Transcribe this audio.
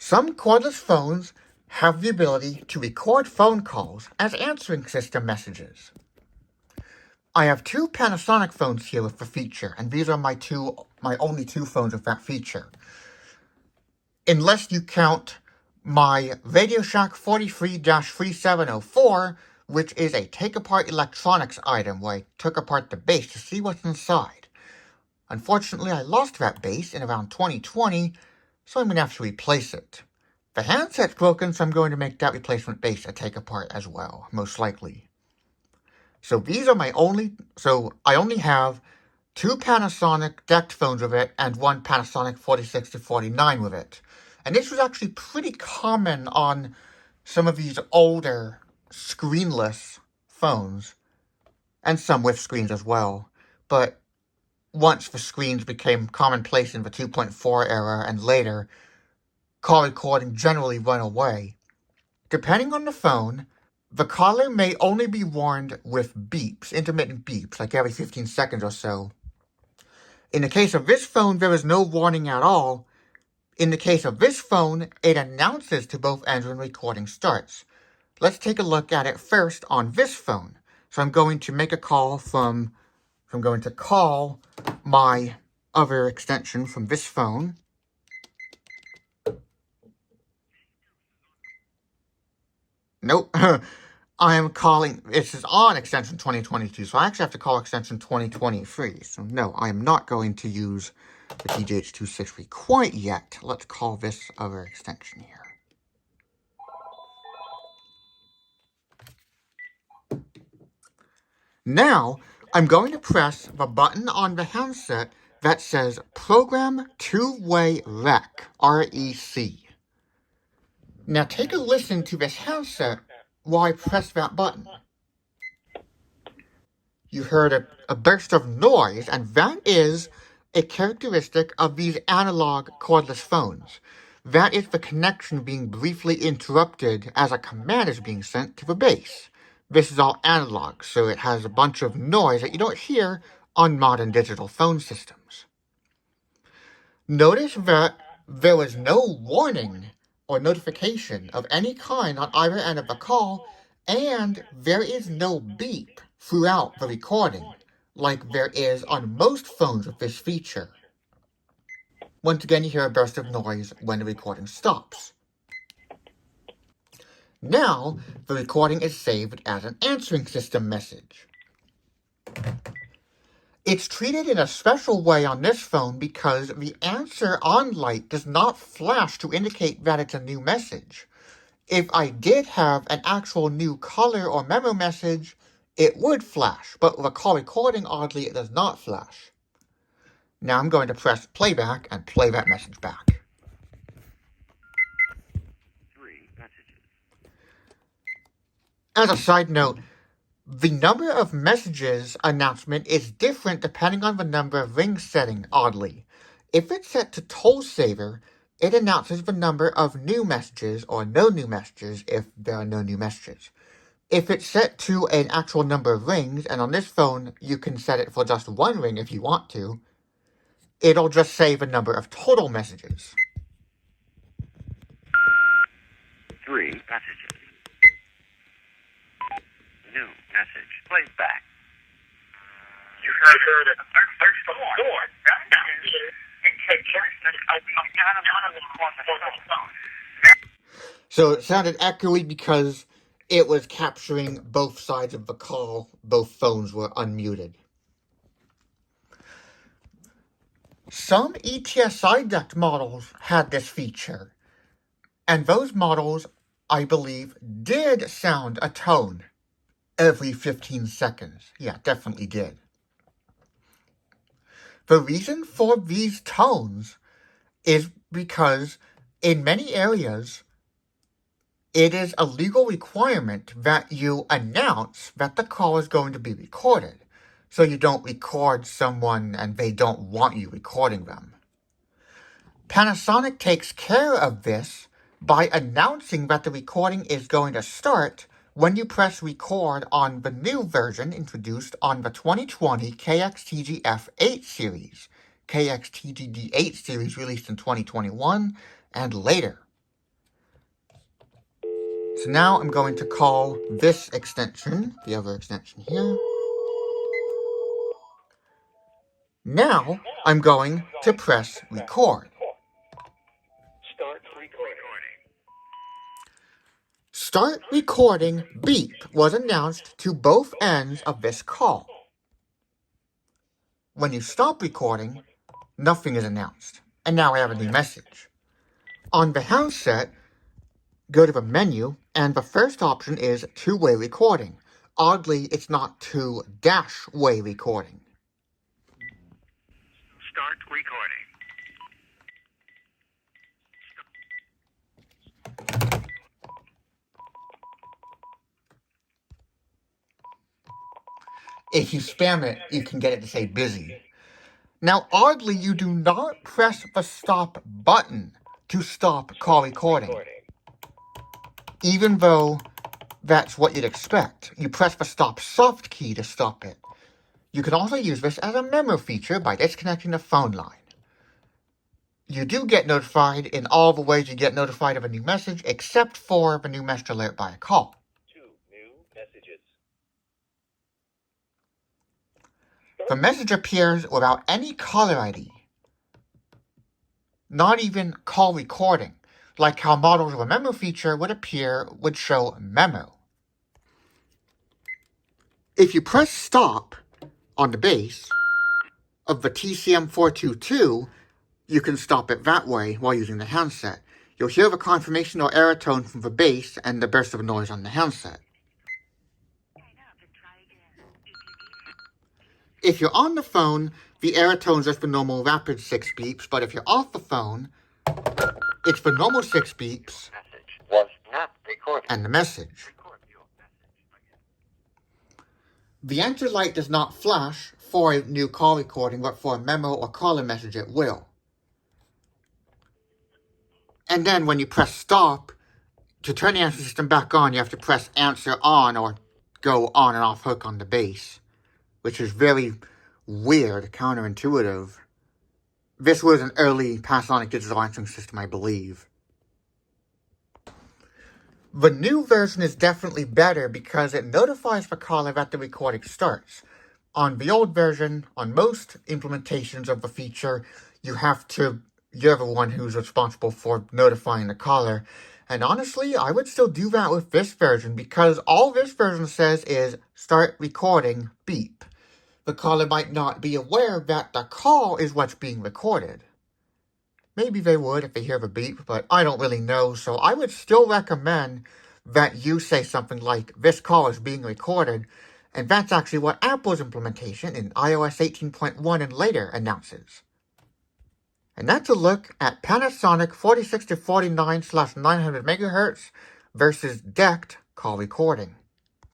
Some cordless phones have the ability to record phone calls as answering system messages. I have two Panasonic phones here with the feature, and these are my only two phones with that feature. Unless you count my RadioShack 43-3704, which is a take-apart electronics item where I took apart the base to see what's inside. Unfortunately, I lost that base in around 2020, so I'm going to have to replace it. The handset's broken, so I'm going to make that replacement base a take-apart as well, most likely. So I only have two Panasonic DeX phones with it and one Panasonic 46-49 with it. And this was actually pretty common on some of these older screenless phones, and some with screens as well. But once the screens became commonplace in the 2.4 era and later, call recording generally went away. Depending on the phone, the caller may only be warned with beeps, intermittent beeps, like every 15 seconds or so. In the case of this phone, there is no warning at all. In the case of this phone, it announces to both ends when recording starts. Let's take a look at it first on this phone. So I'm going to make a call I'm going to call my other extension from this phone. Nope. I am calling, this is on extension 2022, so I actually have to call extension 2023. So no, I am not going to use the TGH263 quite yet. Let's call this other extension here. Now, I'm going to press the button on the handset that says Program Two-Way Rec, R-E-C. Now take a listen to this handset while I press that button. You heard a burst of noise, and that is a characteristic of these analog cordless phones. That is the connection being briefly interrupted as a command is being sent to the base. This is all analog, so it has a bunch of noise that you don't hear on modern digital phone systems. Notice that there was no warning or notification of any kind on either end of the call, and there is no beep throughout the recording, like there is on most phones with this feature. Once again, you hear a burst of noise when the recording stops. Now, the recording is saved as an answering system message. It's treated in a special way on this phone because the answer on light does not flash to indicate that it's a new message. If I did have an actual new color or memo message, it would flash, but with a call recording, oddly, it does not flash. Now I'm going to press playback and play that message back. 3 messages. As a side note, the number of messages announcement is different depending on the number of rings setting, oddly. If it's set to toll saver, it announces the number of new messages or no new messages if there are no new messages. If it's set to an actual number of rings, and on this phone you can set it for just one ring if you want to, it'll just say the number of total messages. 3 messages. New message. Plays back. You heard it. There's the door. That is a characteristic of the phone. So it sounded echoey because it was capturing both sides of the call. Both phones were unmuted. Some ETSI DeX models had this feature, and those models, I believe, did sound a tone every 15 seconds. Yeah, definitely did. The reason for these tones is because in many areas, it is a legal requirement that you announce that the call is going to be recorded, so you don't record someone and they don't want you recording them. Panasonic takes care of this by announcing that the recording is going to start when you press record on the new version introduced on the 2020 KXTG-F8 series, KXTG-D8 series released in 2021 and later. So now I'm going to call this extension, the other extension here. Now I'm going to press record. Start recording. Start recording beep was announced to both ends of this call. When you stop recording, nothing is announced. And now I have a new message. On the handset, go to the menu, and the first option is two-way recording. Oddly, it's not two-way recording. Start recording. If you spam it, you can get it to say busy. Now, oddly, you do not press the stop button to stop call recording. Even though that's what you'd expect. You press the stop soft key to stop it. You can also use this as a memo feature by disconnecting the phone line. You do get notified in all the ways you get notified of a new message, except for the new message alert by a call. 2 new messages. The message appears without any caller ID. Not even call recording, like how models of a memo feature would show memo. If you press stop on the base of the TCM422, you can stop it that way while using the handset. You'll hear the confirmation or error tone from the base and the burst of noise on the handset. If you're on the phone, the error tone's just the normal rapid 6 beeps, but if you're off the phone, it's the normal 6 beeps Message was not recorded. and the message. The enter light does not flash for a new call recording, but for a memo or caller message it will. And then when you press stop, to turn the answer system back on, you have to press answer on or go on and off hook on the base, which is very weird, counterintuitive. This was an early Panasonic digital answering system, I believe. The new version is definitely better because it notifies the caller that the recording starts. On the old version, on most implementations of the feature, you're the one who's responsible for notifying the caller. And honestly, I would still do that with this version because all this version says is start recording beep. The caller might not be aware that the call is what's being recorded. Maybe they would if they hear the beep, but I don't really know, so I would still recommend that you say something like, this call is being recorded, and that's actually what Apple's implementation in iOS 18.1 and later announces. And that's a look at Panasonic 46 to 49/900 MHz versus DECT call recording.